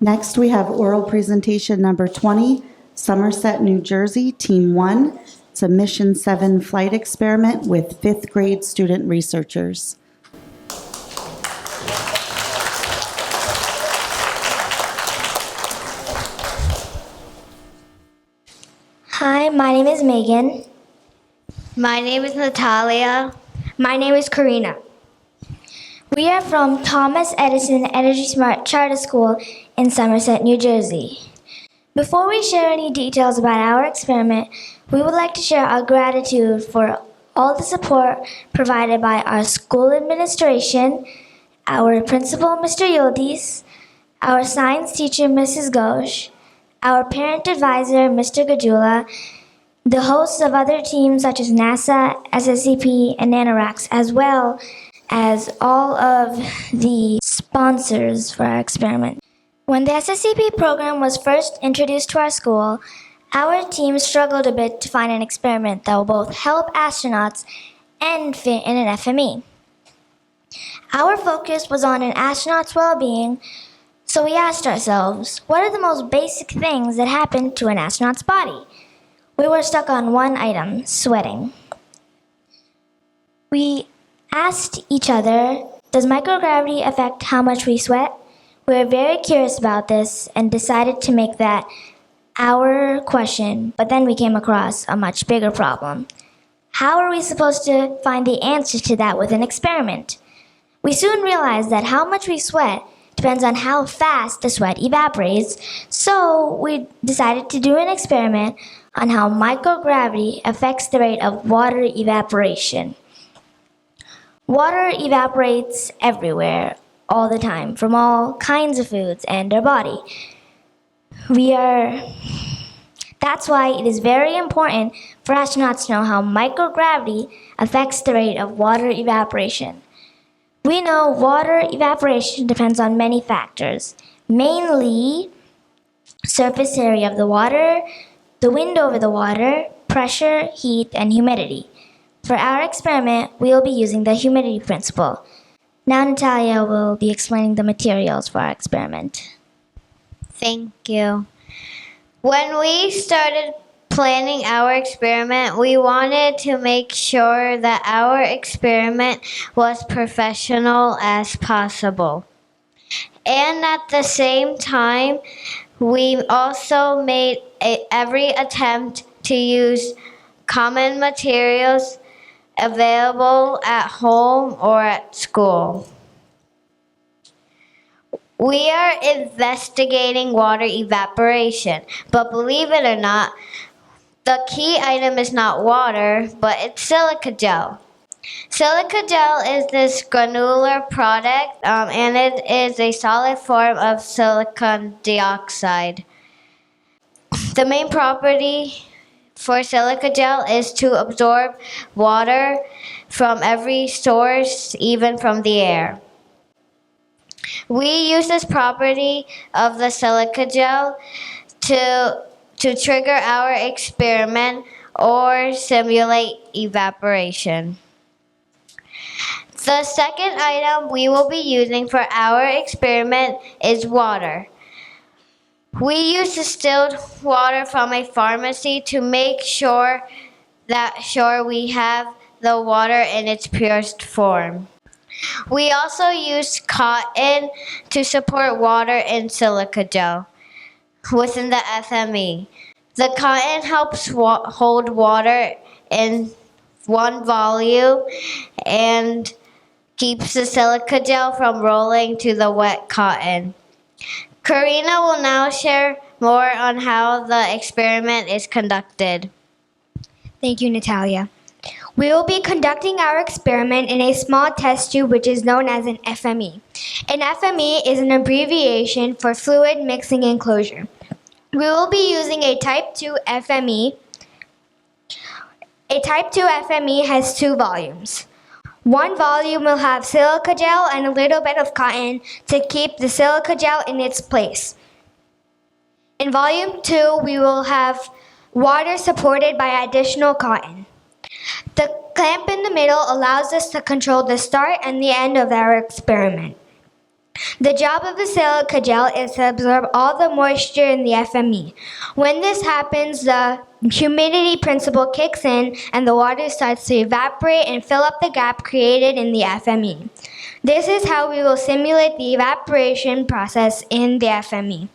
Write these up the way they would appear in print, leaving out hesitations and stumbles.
Next, we have oral presentation number 20, Somerset, New Jersey, Team 1. It's a Mission 7 flight experiment with 5th grade student researchers. Hi, my name is Megan. My name is Natalia. My name is Karina. We are from Thomas Edison Energysmart Charter School in Somerset, New Jersey. Before we share any details about our experiment, we would like to share our gratitude for all the support provided by our school administration, our principal, Mr. Yildiz, our science teacher, Mrs. Ghosh, our parent advisor, Mr. Gajula, the hosts of other teams such as NASA, SSEP, and NanoRacks, as well as all of the sponsors for our experiment. When the SSEP program was first introduced to our school, our team struggled a bit to find an experiment that will both help astronauts and fit in an FME. Our focus was on an astronaut's well-being, so we asked ourselves, what are the most basic things that happen to an astronaut's body? We were stuck on one item, sweating. We asked each other, does microgravity affect how much we sweat? We were very curious about this and decided to make that our question, but then we came across a much bigger problem. How are we supposed to find the answer to that with an experiment? We soon realized that how much we sweat depends on how fast the sweat evaporates, so we decided to do an experiment on how microgravity affects the rate of water evaporation. Water evaporates everywhere, all the time, from all kinds of foods and our body. That's why it is very important for astronauts to know how microgravity affects the rate of water evaporation. We know water evaporation depends on many factors, mainly surface area of the water, the wind over the water, pressure, heat, and humidity. For our experiment, we will be using the humidity principle. Now Natalia will be explaining the materials for our experiment. Thank you. When we started planning our experiment, we wanted to make sure that our experiment was professional as possible. And at the same time, we also made every attempt to use common materials available at home or at school. We are investigating water evaporation, but believe it or not, the key item is not water, but it's silica gel. Silica gel is this granular product, and it is a solid form of silicon dioxide. The main property for silica gel is to absorb water from every source, even from the air. We use this property of the silica gel to trigger our experiment or simulate evaporation. The second item we will be using for our experiment is water. We use distilled water from a pharmacy to make sure we have the water in its purest form. We also use cotton to support water in silica gel within the FME. The cotton helps hold water in one volume and keeps the silica gel from rolling to the wet cotton. Karina will now share more on how the experiment is conducted. Thank you, Natalia. We will be conducting our experiment in a small test tube which is known as an FME. An FME is an abbreviation for fluid mixing enclosure. We will be using a type 2 FME. A type 2 FME has 2 volumes. One volume will have silica gel and a little bit of cotton to keep the silica gel in its place. In volume 2, we will have water supported by additional cotton. The clamp in the middle allows us to control the start and the end of our experiment. The job of the silica gel is to absorb all the moisture in the FME. When this happens, the humidity principle kicks in and the water starts to evaporate and fill up the gap created in the FME. This is how we will simulate the evaporation process in the FME.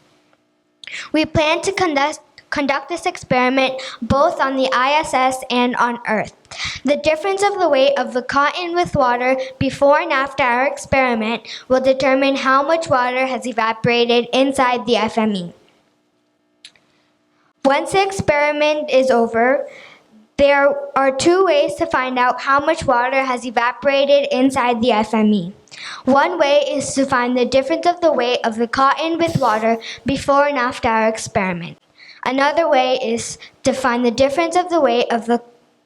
We plan to conduct this experiment both on the ISS and on Earth. The difference of the weight of the cotton with water before and after our experiment will determine how much water has evaporated inside the FME. Once the experiment is over, there are two ways to find out how much water has evaporated inside the FME. One way is to find the difference of the weight of the cotton with water before and after our experiment. Another way is to find the difference of the weight of the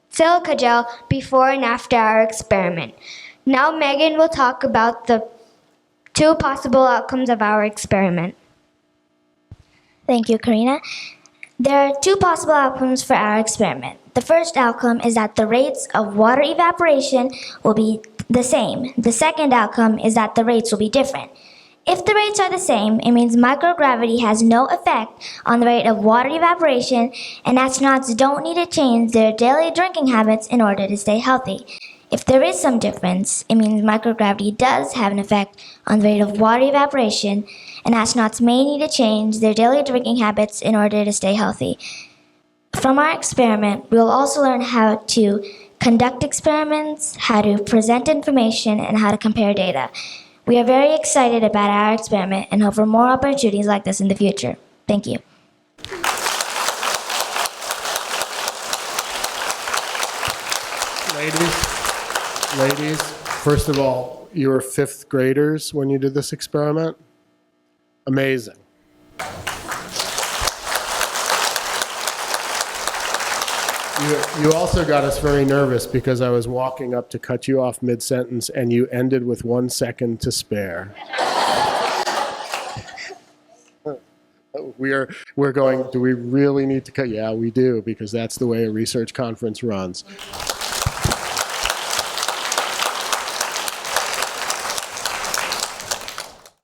silica gel before and after our experiment. Now Megan will talk about the two possible outcomes of our experiment. Thank you, Karina. There are two possible outcomes for our experiment. The first outcome is that the rates of water evaporation will be the same. The second outcome is that the rates will be different. If the rates are the same, it means microgravity has no effect on the rate of water evaporation, and astronauts don't need to change their daily drinking habits in order to stay healthy. If there is some difference, it means microgravity does have an effect on the rate of water evaporation, and astronauts may need to change their daily drinking habits in order to stay healthy. From our experiment, we will also learn how to conduct experiments, how to present information, and how to compare data. We are very excited about our experiment and hope for more opportunities like this in the future. Thank you. Ladies, first of all, you were fifth graders when you did this experiment? Amazing. You also got us very nervous because I was walking up to cut you off mid-sentence and you ended with 1 second to spare. We're going, do we really need to cut? Yeah, we do, because that's the way a research conference runs.